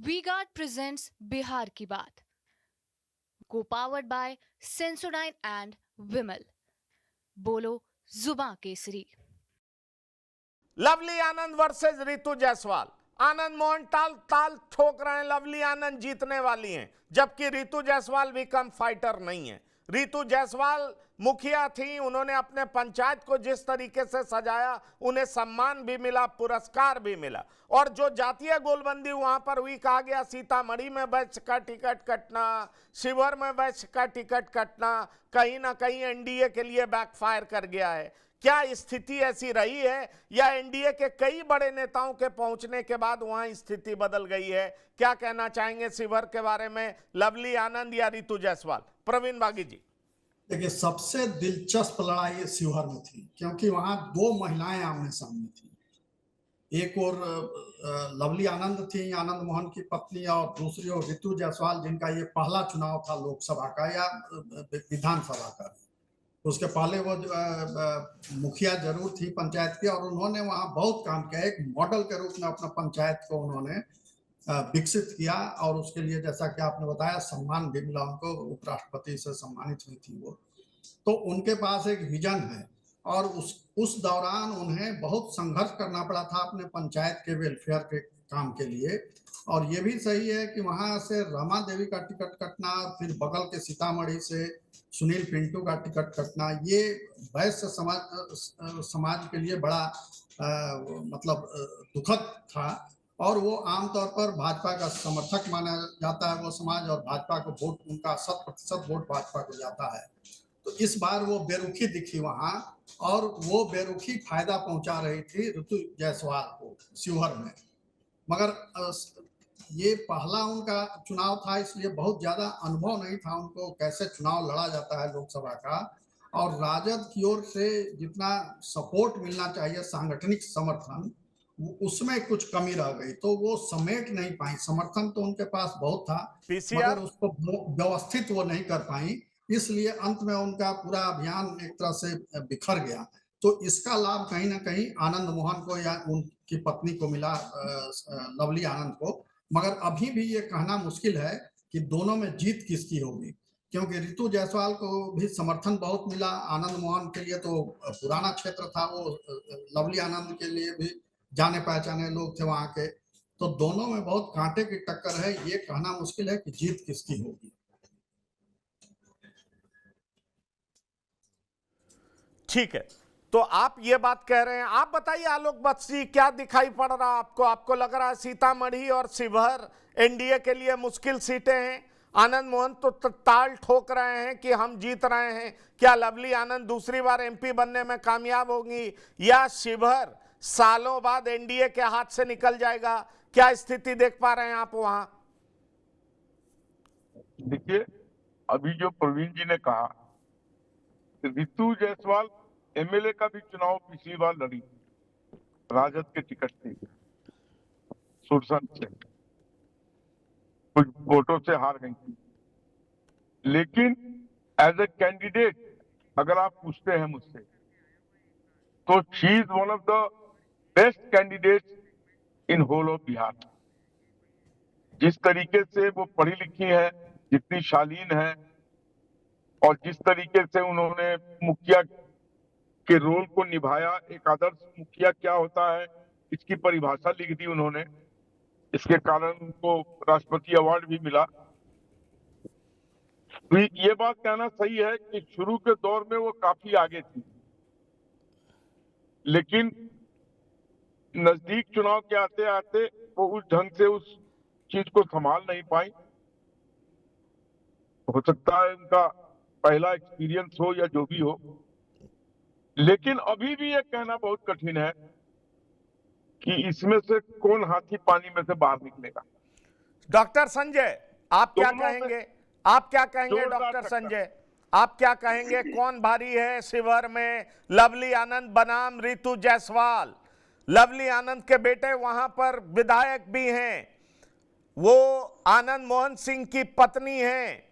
V-Guard presents Bihar की बात, को पावर्ड बाय सेंसोडाइन एंड विमल। बोलो जुबां केसरी। लवली आनंद वर्सेस रितु जायसवाल। आनंद मोहन ताल ताल ठोक रहे हैं, लवली आनंद जीतने वाली हैं, जबकि रितु जायसवाल भी कम फाइटर नहीं है। रितु जायसवाल मुखिया थी, उन्होंने अपने पंचायत को जिस तरीके से सजाया, उन्हें सम्मान भी मिला, पुरस्कार भी मिला। और जो जातीय गोलबंदी वहां पर हुई, कहा गया सीतामढ़ी में वैश्य का टिकट कटना, शिवहर में वैश्य का टिकट कटना कहीं ना कहीं एनडीए के लिए बैकफायर कर गया है। क्या स्थिति ऐसी रही है या एनडीए के कई बड़े नेताओं के पहुंचने के बाद वहां स्थिति बदल गई है? क्या कहना चाहेंगे शिवहर के बारे में, लवली आनंद या रितु जायसवाल? प्रवीण बागी जी। देखिए, सबसे दिलचस्प लड़ाई शिवहर में थी, क्योंकि वहां दो महिलाएं आमने सामने थी। एक और लवली आनंद थी, आनंद मोहन की पत्नी, और दूसरी ओर रितु जायसवाल, जिनका ये पहला चुनाव था लोकसभा का या विधानसभा का। उसके पहले वो मुखिया जरूर थी पंचायत की, और उन्होंने वहां बहुत काम किया। एक मॉडल के रूप में अपना पंचायत को उन्होंने विकसित किया, और उसके लिए जैसा कि आपने बताया सम्मान भी मिला उनको, उपराष्ट्रपति से सम्मानित हुई थी वो। तो उनके पास एक विजन है, और उस दौरान उन्हें बहुत संघर्ष करना पड़ा था अपने पंचायत के वेलफेयर के काम के लिए। और ये भी सही है कि वहां से रमा देवी का टिकट कटना, फिर बगल के सीतामढ़ी से सुनील पिंटू का टिकट कटना, ये वैश्य समाज के लिए बड़ा मतलब दुखद था। और वो आमतौर पर भाजपा का समर्थक माना जाता है वो समाज, और भाजपा को वोट, उनका 100% वोट भाजपा को जाता है। तो इस बार वो बेरुखी दिखी वहां, और वो बेरुखी फायदा पहुंचा रही थी रितु जायसवाल को शिवहर में। मगर ये पहला उनका चुनाव था, इसलिए बहुत ज्यादा अनुभव नहीं था उनको कैसे चुनाव लड़ा जाता है लोकसभा का। और राजद की ओर से जितना सपोर्ट मिलना चाहिए, सांगठनिक समर्थन, उसमें कुछ कमी रह गई, तो वो समेट नहीं पाई। समर्थन तो उनके पास बहुत था, मगर उसको व्यवस्थित वो नहीं कर पाई, इसलिए अंत में उनका पूरा अभियान एक तरह से बिखर गया। तो इसका लाभ कहीं ना कहीं आनंद मोहन को या उनकी पत्नी को मिला, लवली आनंद को। मगर अभी भी ये कहना मुश्किल है कि दोनों में जीत किसकी होगी, क्योंकि रितु जायसवाल को भी समर्थन बहुत मिला। आनंद मोहन के लिए तो पुराना क्षेत्र था वो, लवली आनंद के लिए भी जाने पहचाने लोग थे वहां के। तो दोनों में बहुत कांटे की टक्कर है, ये कहना मुश्किल है कि जीत किसकी होगी। ठीक है, तो आप ये बात कह रहे हैं। आप बताइए आलोक बख्शी, क्या दिखाई पड़ रहा आपको? आपको लग रहा है सीतामढ़ी और शिवहर एनडीए के लिए मुश्किल सीटें हैं? आनंद मोहन तो ताल ठोक रहे हैं कि हम जीत रहे हैं। क्या लवली आनंद दूसरी बार एमपी बनने में कामयाब होंगी, या शिवहर सालों बाद एनडीए के हाथ से निकल जाएगा? क्या स्थिति देख पा रहे हैं आप वहां? देखिए, अभी जो प्रवीण जी ने कहा, रितु जायसवाल एमएलए का भी चुनाव पिछली बार लड़ी राजद के टिकट से, सुरसंड से, कुछ वोटों से हार गई थी। लेकिन एज ए कैंडिडेट अगर आप पूछते हैं मुझसे, तो she is one of the best candidates in whole of Bihar. जिस तरीके से वो पढ़ी लिखी है, जितनी शालीन है, और जिस तरीके से उन्होंने मुखिया के रोल को निभाया, एक आदर्श मुखिया क्या होता है इसकी परिभाषा लिख दी उन्होंने। इसके कारण उनको राष्ट्रपति अवार्ड भी मिला। तो ये बात कहना सही है कि शुरू के दौर में वो काफी आगे थी, लेकिन नजदीक चुनाव के आते आते वो उस ढंग से उस चीज को संभाल नहीं पाई। हो सकता है उनका पहला एक्सपीरियंस हो या जो भी हो, लेकिन अभी भी ये कहना बहुत कठिन है कि इसमें से कौन हाथी पानी में से बाहर निकलेगा। डॉक्टर संजय, आप क्या कहेंगे? आप क्या कहेंगे डॉक्टर संजय? आप क्या कहेंगे, कौन भारी है शिवहर में? लवली आनंद बनाम रितु जायसवाल। लवली आनंद के बेटे वहां पर विधायक भी हैं, वो आनंद मोहन सिंह की पत्नी हैं।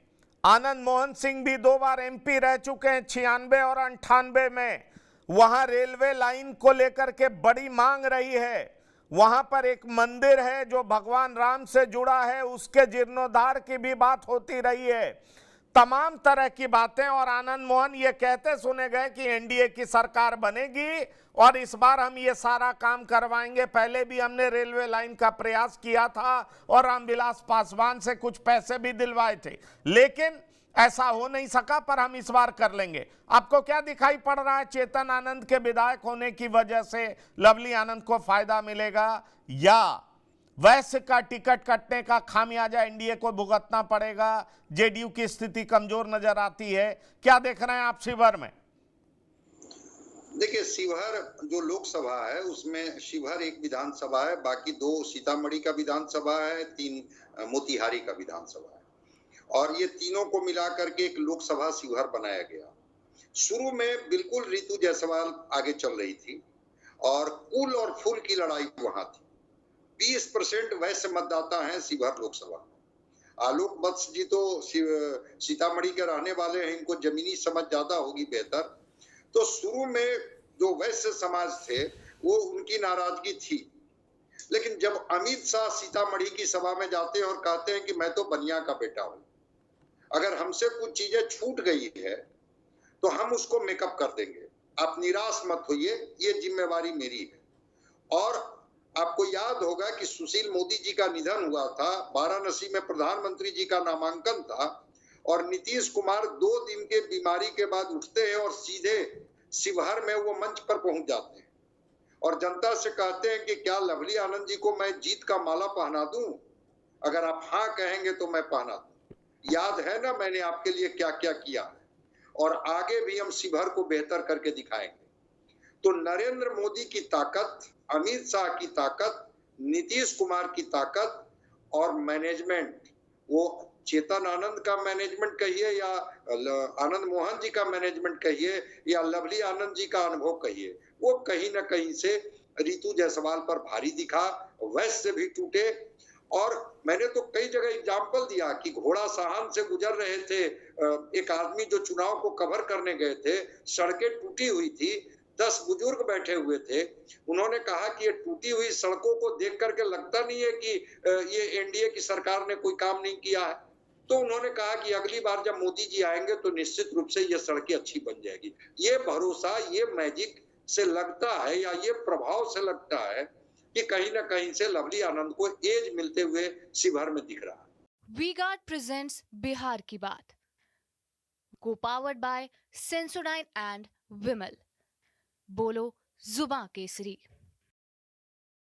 आनंद मोहन सिंह भी 2 बार एमपी रह चुके हैं, 96 और 98 में। वहां रेलवे लाइन को लेकर के बड़ी मांग रही है। वहां पर एक मंदिर है जो भगवान राम से जुड़ा है, उसके जीर्णोद्धार की भी बात होती रही है। तमाम तरह की बातें, और आनंद मोहन ये कहते सुने गए कि एनडीए की सरकार बनेगी और इस बार हम ये सारा काम करवाएंगे। पहले भी हमने रेलवे लाइन का प्रयास किया था और रामविलास पासवान से कुछ पैसे भी दिलवाए थे, लेकिन ऐसा हो नहीं सका, पर हम इस बार कर लेंगे। आपको क्या दिखाई पड़ रहा है, चेतन आनंद के विधायक होने की वजह से लवली आनंद को फायदा मिलेगा या वैश्य का टिकट कटने का खामियाजा एनडीए को भुगतना पड़ेगा? जेडीयू की स्थिति कमजोर नजर आती है, क्या देख रहे हैं आप शिवहर में? देखिए, शिवहर जो लोकसभा है उसमें शिवहर एक विधानसभा है, बाकी 2 सीतामढ़ी का विधानसभा है, 3 मोतिहारी का विधानसभा है, और ये तीनों को मिलाकर के एक लोकसभा शिवहर बनाया गया। शुरू में बिल्कुल रितु जायसवाल आगे चल रही थी और कुल और फुल की लड़ाई वहां थी। 20% वैश्य मतदाता हैं शिवहर लोकसभा। आलोक वत्स जी तो सीतामढ़ी के रहने वाले हैं, इनको जमीनी समझ ज्यादा होगी बेहतर। तो शुरू में जो वैश्य समाज थे वो उनकी नाराजगी थी, लेकिन जब अमित शाह सीतामढ़ी की सभा में जाते हैं और कहते हैं कि मैं तो बनिया का बेटा हूं, अगर हमसे कुछ चीजें छूट गई है तो हम उसको मेकअप कर देंगे, आप निराश मत होइए, ये जिम्मेवारी मेरी है। और आपको याद होगा कि सुशील मोदी जी का निधन हुआ था, वाराणसी में प्रधानमंत्री जी का नामांकन था और नीतीश कुमार 2 दिन के बीमारी के बाद उठते हैं और सीधे शिवहर में वो मंच पर पहुंच जाते हैं और जनता से कहते हैं कि क्या लवली आनंद जी को मैं जीत का माला पहना दूं? अगर आप हाँ कहेंगे तो मैं पहना दूं। याद है ना मैंने आपके लिए क्या क्या किया है, और आगे भी हम शिवहर को बेहतर करके दिखाएंगे। तो नरेंद्र मोदी की ताकत, अमित शाह की ताकत, नीतीश कुमार की ताकत और मैनेजमेंट, वो चेतन आनंद का मैनेजमेंट कहिए या आनंद मोहन जी का मैनेजमेंट कहिए या लवली आनंद जी का अनुभव कहिए, वो कहीं ना कहीं से रितु जायसवाल पर भारी दिखा, वैश्य भी टूटे। और मैंने तो कई जगह एग्जाम्पल दिया कि घोड़ा साहन से गुजर रहे थे, एक आदमी जो चुनाव को कवर करने गए थे, सड़कें टूटी हुई थी, 10 बुजुर्ग बैठे हुए थे, उन्होंने कहा कि ये टूटी हुई सड़कों को देख करके लगता नहीं है कि ये एनडीए की सरकार ने कोई काम नहीं किया है। तो उन्होंने कहा कि अगली बार जब मोदी जी आएंगे तो निश्चित रूप से ये सड़कें अच्छी बन जाएगी। ये भरोसा, ये मैजिक से लगता है या ये प्रभाव से लगता है कि कहीं ना कहीं से लवली आनंद को एज मिलते हुए शिवहर में दिख रहा है। वी गार्ड प्रेजेंट्स बिहार की बात, को पावर्ड बाय सेंसोडाइन एंड विमल। बोलो जुबां केसरी।